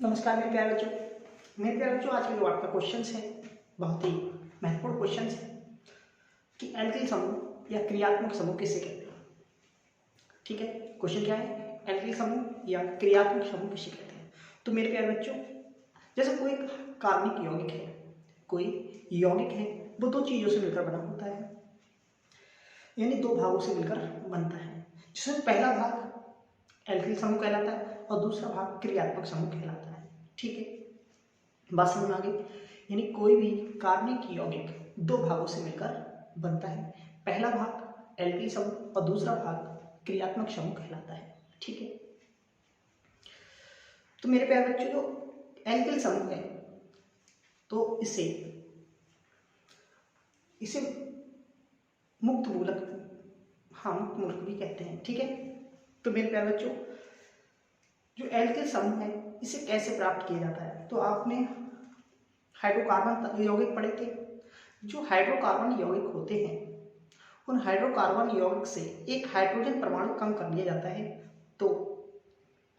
नमस्कार मेरे प्यारे बच्चों, आज के जो आपका क्वेश्चन है बहुत ही महत्वपूर्ण क्वेश्चन है कि एल्किल समूह या क्रियात्मक समूह किसे कहते हैं। ठीक है, क्वेश्चन क्या है, एल्किल समूह या क्रियात्मक समूह किसे कहते हैं। तो मेरे प्यारे बच्चों, जैसे कोई कार्बनिक यौगिक है, कोई यौगिक है, वो दो चीज़ों से मिलकर बना होता है, यानी दो भागों से मिलकर बनता है, जिसमें पहला भाग एल्किल समूह कहलाता है और दूसरा भाग क्रियात्मक समूह कहलाता है। ठीक है, बात समझ में आ गई। यानी कोई भी कार्बनिक यौगिक दो भागों से मिलकर बनता है, पहला भाग एल्किल समूह और दूसरा भाग क्रियात्मक समूह कहलाता है। ठीक है, तो मेरे प्यारे बच्चों, जो एल्किल समूह है तो इसे मुक्त मूलक भी कहते हैं। ठीक है, तो मेरे प्यारे बच्चों, जो एल्किल समूह है इसे कैसे प्राप्त किया जाता है, तो आपने हाइड्रोकार्बन यौगिक पढ़े थे। जो हाइड्रोकार्बन यौगिक होते हैं, उन हाइड्रोकार्बन यौगिक से एक हाइड्रोजन परमाणु कम कर लिया जाता है तो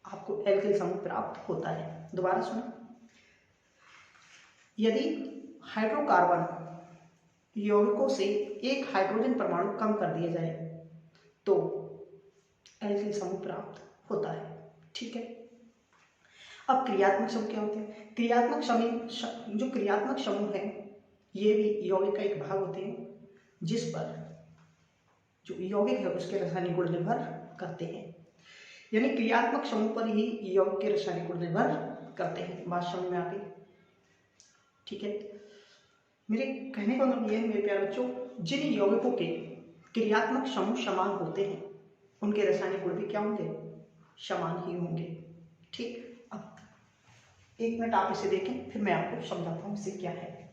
आपको एल्किल समूह प्राप्त होता है। दोबारा सुनो, यदि हाइड्रोकार्बन यौगिकों से एक हाइड्रोजन परमाणु कम कर दिया जाए तो एल्किल समूह प्राप्त होता है। ठीक है, अब क्रियात्मक समूह क्या होते हैं। क्रियात्मक समूह, जो क्रियात्मक समूह है ये भी यौगिक का एक भाग होते हैं, जिस पर जो यौगिक है उसके रासायनिक गुण निर्भर करते हैं। यानी क्रियात्मक समूह पर ही यौगिक के रासायनिक गुण निर्भर करते हैं। बात समझ में आ गई। ठीक है, मेरे कहने का मतलब यह है मेरे प्यारे बच्चों, जिन यौगिकों के क्रियात्मक समूह समान होते हैं उनके रासायनिक गुण भी क्या होंगे, समान ही होंगे। ठीक, अब एक मिनट आप इसे देखें, फिर मैं आपको समझाता हूं इसे क्या है।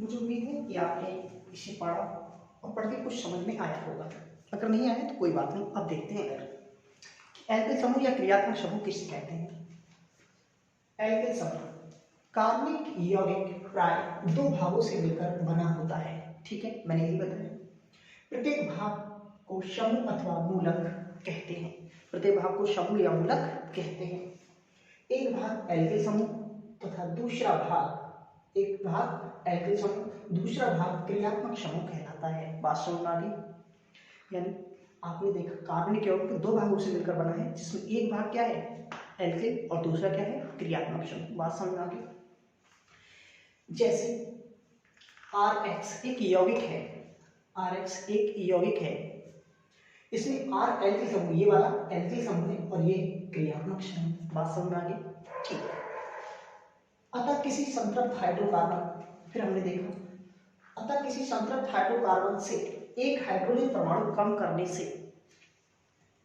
मुझे उम्मीद है कि आपने इसे पढ़ा और पढ़ के कुछ समझ में आया होगा। अगर नहीं आया तो कोई बात नहीं, अब देखते हैं अगर एल्किल समूह या क्रियात्मक समूह किसे कहते हैं। एल्किल समूह कार्बनिक यौगिक प्राय दो भागों से मिलकर बना होता है। ठीक है, मैंने यही बताया। प्रत्येक भाग को समूह अथवा मूलक कहते हैं। प्रत्येक भाग को समूह या मूलक कहते हैं। एक भाग एल्किल समूह तथा दूसरा भाग एल्किल समूह, दूसरा भाग क्रियात्मक समूह कहलाता है। बात समझ में आ गई। यानी आपने देखा कार्बनिक यौगिक दो भागों से मिलकर बना है, जिसमें एक भाग क्या है, एल्किल, और दूसरा क्या है, क्रियात्मक समूह। बात समझ में आ गई। जैसे RH एक यौगिक है, RH एक यौगिक है, इसमें R एल्किल समूह, ये वाला एल्किल समूह है और ये क्रियात्मक समूह। बात समझ में आ गई। ठीक, अतः किसी संतृप्त हाइड्रोकार्बन, फिर हमने देखा, अतः किसी संतृप्त हाइड्रोकार्बन से एक हाइड्रोजन परमाणु कम करने से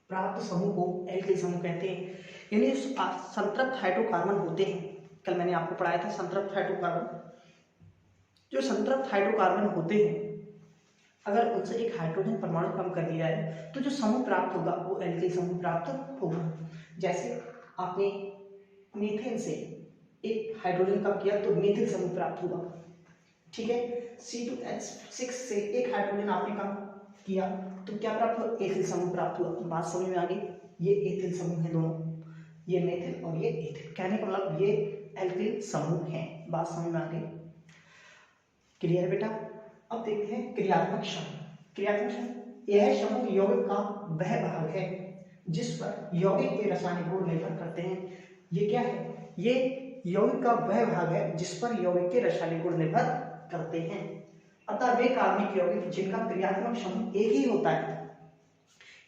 प्राप्त समूह को एल्किल समूह कहते हैं। यानी संतृप्त हाइड्रोकार्बन होते हैं, कल मैंने आपको पढ़ाया था संतृप्त हाइड्रोकार्बन। जो संतृप्त हाइड्रोकार्बन होते हैं, अगर उनसे एक हाइड्रोजन परमाणु कम कर दिया जाए तो जो समूह प्राप्त होगा वो एल्किल समूह प्राप्त होगा। जैसे आपने मीथेन से एक हाइड्रोजन कम किया तो मीथिल समूह प्राप्त हुआ। ठीक है, C2H6 से एक हाइड्रोजन आपने कम किया तो क्या प्राप्त हुआ, एथिल समूह प्राप्त हुआ। बात समझ में आ गई। ये एथिल समूह है दोनों, ये मेथिल और ये एथिल, कहने का मतलब ये एल्किल समूह है। बात समझ में आ गई। क्लियर है बेटा। अब देखते हैं क्रियात्मक समूह। क्रियात्मक समूह यह समूह यौगिक का वह भाग है जिस पर यौगिक के रासायनिक गुण निर्भर करते हैं। ये क्या है, ये यौगिक का वह भाग है जिस पर यौगिक के रासायनिक गुण निर्भर करते हैं। अतः वे कार्बनिक यौगिक जिनका क्रियात्मक समूह एक ही होता है,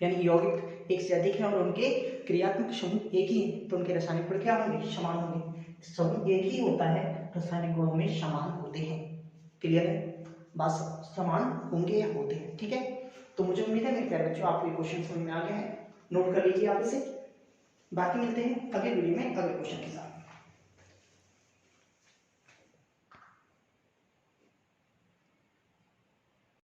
यानी यौगिक एक से अधिक है और उनके क्रियात्मक समूह एक ही है, तो उनके रासायनिक गुण क्या होंगे, समान होंगे। समूह एक ही होता है, रासायनिक गुणों में समान होते हैं। क्लियर है, बात समान होंगे या होते हैं। ठीक है, तो मुझे उम्मीद है मेरे प्यारे बच्चों आपको ये क्वेश्चन समझ में आ गया है। नोट कर लीजिए आप इसे। बाकी मिलते हैं अगले वीडियो में अगले क्वेश्चन के साथ।